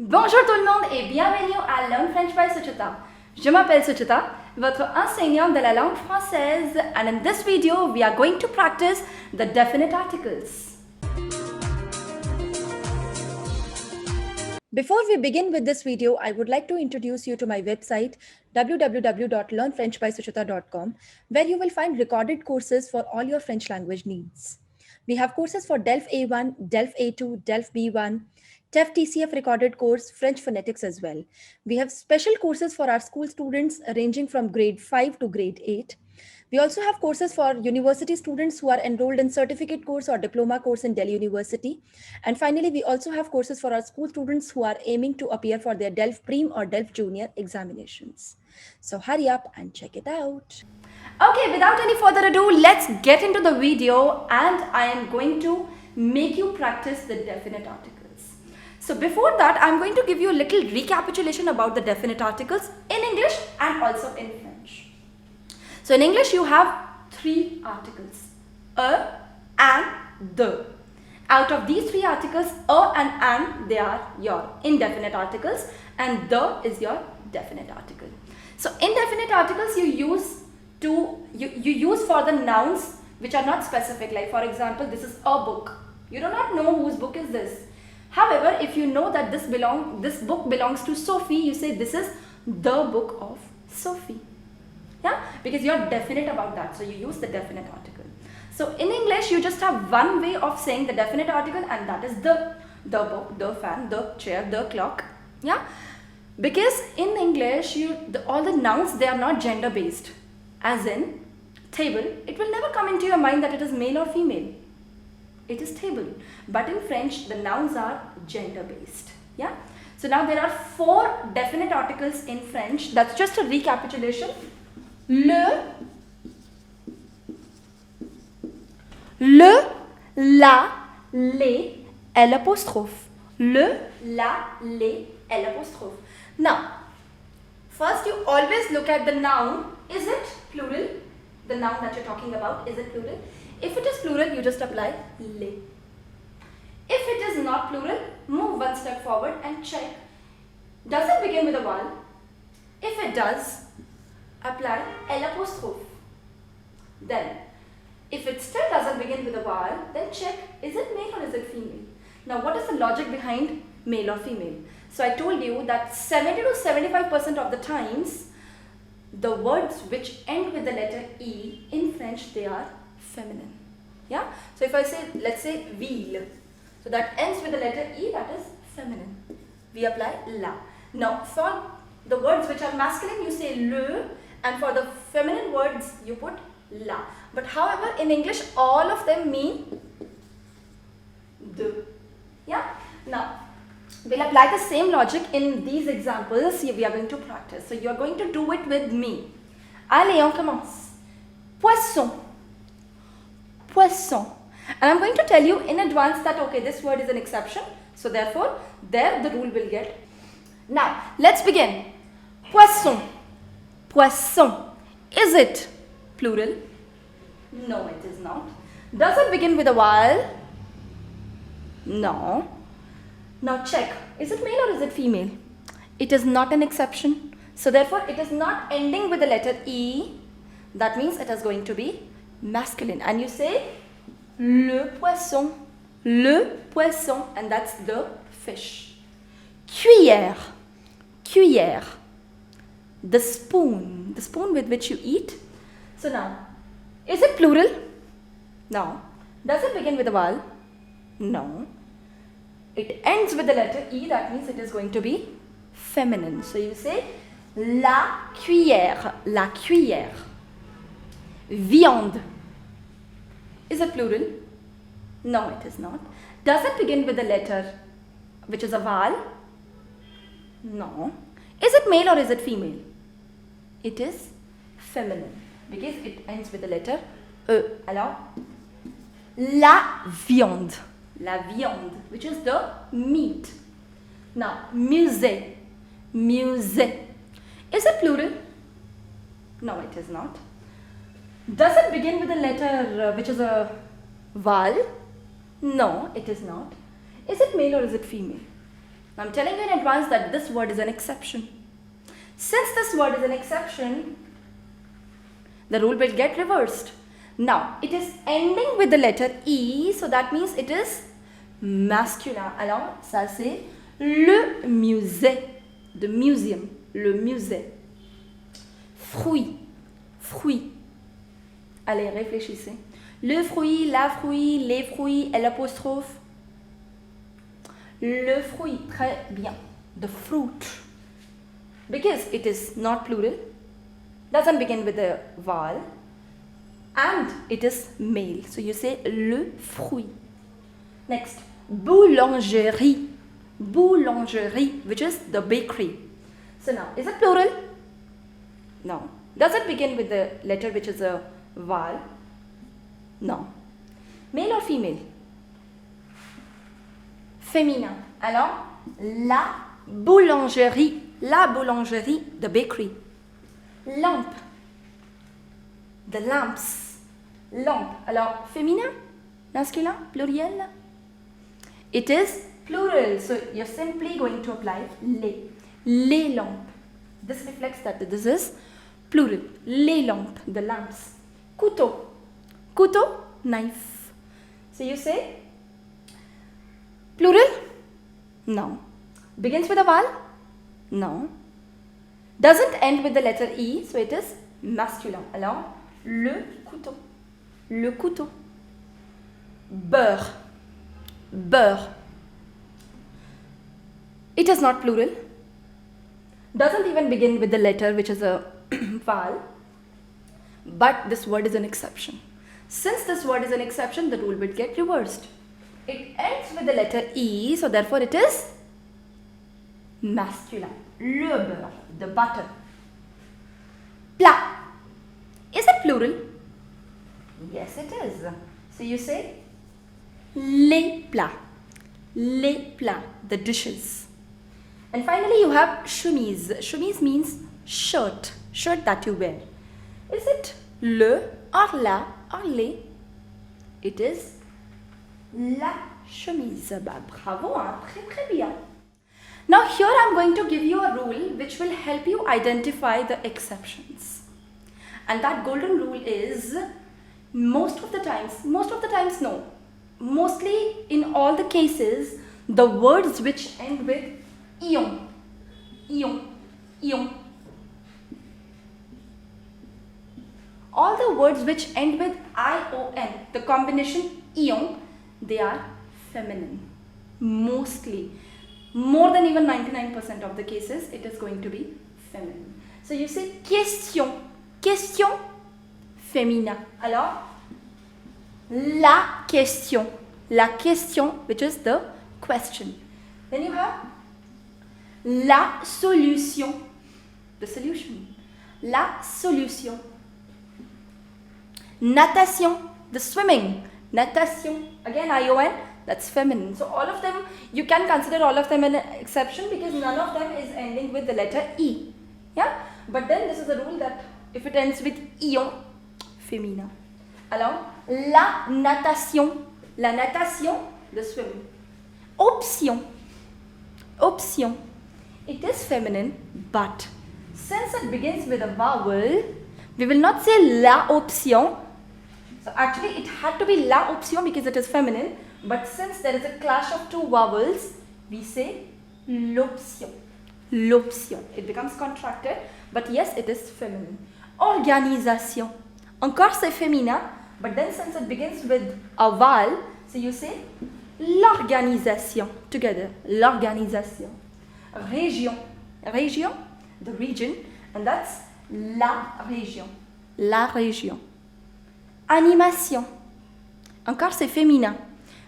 Bonjour tout le monde et bienvenue à Learn French by Suchita. Je m'appelle Suchita, votre enseignante de la langue française, and in this video we are going to practice the definite articles. Before we begin with this video, I would like to introduce you to my website www.learnfrenchbysuchita.com, where you will find recorded courses for all your French language needs. We have courses for DELF A1, DELF A2, DELF B1, TEF TCF recorded course, French phonetics as well. We have special courses for our school students ranging from grade 5 to grade 8. We also have courses for university students who are enrolled in certificate course or diploma course in Delhi University. And finally, we also have courses for our school students who are aiming to appear for their DELF Prem or DELF Junior examinations. So hurry up and check it out. Okay, without any further ado, let's get into the video, and I am going to make you practice the definite articles. So before that, I'm going to give you a little recapitulation about the definite articles in English and also in French. So in English, you have three articles, a, and, the. Out of these three articles, a and, they are your indefinite articles, and the is your definite article. So indefinite articles you use for the nouns which are not specific. Like for example, this is a book. You do not know whose book is this. However, if you know that this book belongs to Sophie, you say this is the book of Sophie. Yeah, because you are definite about that, so you use the definite article. So in English, you just have one way of saying the definite article, and that is the book, the fan, the chair, the clock. Yeah, because in English, all the nouns, they are not gender based. As in table, it will never come into your mind that it is male or female. It is table. But in French, the nouns are gender based. Yeah. So now there are four definite articles in French. That's just a recapitulation. Le, la, les, l'apostrophe. Le, la, les, l'apostrophe. Now, first you always look at the noun. Is it plural? The noun that you're talking about, is it plural? If it is plural, you just apply le. If it is not plural, move one step forward and check. Does it begin with a vowel? If it does, apply l'apostrophe. Then, if it still doesn't begin with a vowel, then check, is it male or is it female? Now, what is the logic behind male or female? So, I told you that 70 to 75% of the times, the words which end with the letter E in French, they are feminine. Yeah. So if I say, let's say ville, so that ends with the letter E, that is feminine. We apply la. Now for the words which are masculine, you say le, and for the feminine words, you put la. But however, in English, all of them mean de. Yeah. Now, we'll apply the same logic in these examples we are going to practice. So you are going to do it with me. Allez, on commence. Poisson. Poisson. And I'm going to tell you in advance that, okay, this word is an exception. So therefore, there the rule will get. Now, let's begin. Poisson. Poisson. Is it plural? No, it is not. Does it begin with a vowel? No. Now check, is it male or is it female? It is not an exception. So therefore, it is not ending with the letter E. That means it is going to be masculine. And you say, le poisson. Le poisson. And that's the fish. Cuillère. Cuillère. The spoon. The spoon with which you eat. So now, is it plural? No. Does it begin with a vowel? No. It ends with the letter E, that means it is going to be feminine. So you say la cuillère, la cuillère. Viande. Is it plural? No, it is not. Does it begin with the letter which is a vowel? No. Is it male or is it female? It is feminine because it ends with the letter E. Alors, la viande. La viande, which is the meat. Now, musée. Musée. Is it plural? No, it is not. Does it begin with a letter which is a vowel? No, it is not. Is it male or is it female? I'm telling you in advance that this word is an exception. Since this word is an exception, the rule will get reversed. Now, it is ending with the letter E, so that means it is masculin. Alors, ça c'est le musée, the museum, le musée. Fruit, fruit. Allez, réfléchissez. Le fruit, la fruit, les fruits, l'apostrophe. Le fruit, très bien. The fruit. Because it is not plural, doesn't begin with a vowel, and it is male. So you say le fruit. Next, boulangerie. Boulangerie, which is the bakery. So now, is it plural? No. Does it begin with the letter which is a vowel? No. Male or female? Féminin. Alors, la boulangerie. La boulangerie, the bakery. Lampe. The lamps. Lampe. Alors, féminin, masculin, pluriel. It is plural. So, you're simply going to apply les. Les lampes. This reflects that this is plural. Les lampes, the lamps. Couteau. Couteau, knife. So, you say plural? No. Begins with a vowel? No. Doesn't end with the letter E, so it is masculin. Alors, le couteau. Le couteau. Beurre. Beurre. It is not plural. Doesn't even begin with the letter which is a vowel. But this word is an exception. Since this word is an exception, the rule will get reversed. It ends with the letter E, so therefore it is masculin. Le beurre, the butter. Plat. Is it plural? Yes, it is. So you say les plats. Les plats, the dishes. And finally you have chemise. Chemise means shirt. Shirt that you wear. Is it le or la or les? It is la chemise. Bah, bravo, hein? Très bien. Now here I am going to give you a rule which will help you identify the exceptions. And that golden rule is mostly in all the cases, the words which end with ion, ion, ion. All the words which end with ion, the combination ion, they are feminine. Mostly. More than even 99% of the cases, it is going to be feminine. So you say question, question, féminin. Alors, la question, which is the question. Then you have la solution, the solution. La solution. Natation, the swimming. Natation, again ION, that's feminine. So all of them, you can consider all of them an exception because none of them is ending with the letter E. Yeah? But then this is a rule that if it ends with ion, féminin. Alors, la natation, the swimming. Option, option. It is feminine, but since it begins with a vowel, we will not say la option. So actually it had to be la option because it is feminine, but since there is a clash of two vowels, we say l'option. L'option. It becomes contracted, but yes, it is feminine. Organisation. Encore c'est féminin, but then since it begins with a vowel, so you say l'organisation. Together, l'organisation. Région. Région, the region, and that's la région. La région. Animation. Encore c'est féminin.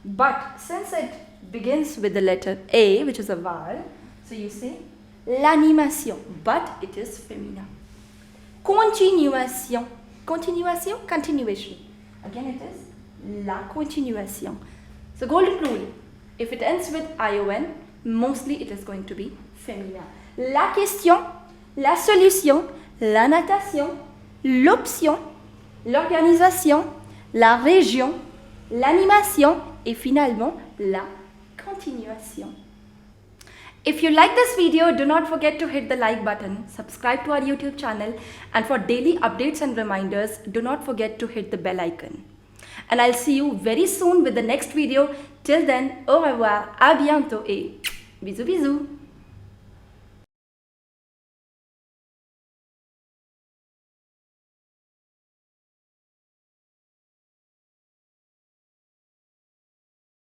But since it begins with the letter A, which is a vowel, so you say l'animation, but it is féminin. Continuation. Continuation, continuation. Again it is la continuation. So golden rule, if it ends with ION, mostly it is going to be féminin. La question, la solution, la natation, l'option, l'organisation, la région, l'animation et finalement la continuation. If you like this video, do not forget to hit the like button, subscribe to our YouTube channel, and for daily updates and reminders, do not forget to hit the bell icon. And I'll see you very soon with the next video. Till then, au revoir, à bientôt et bisous bisous.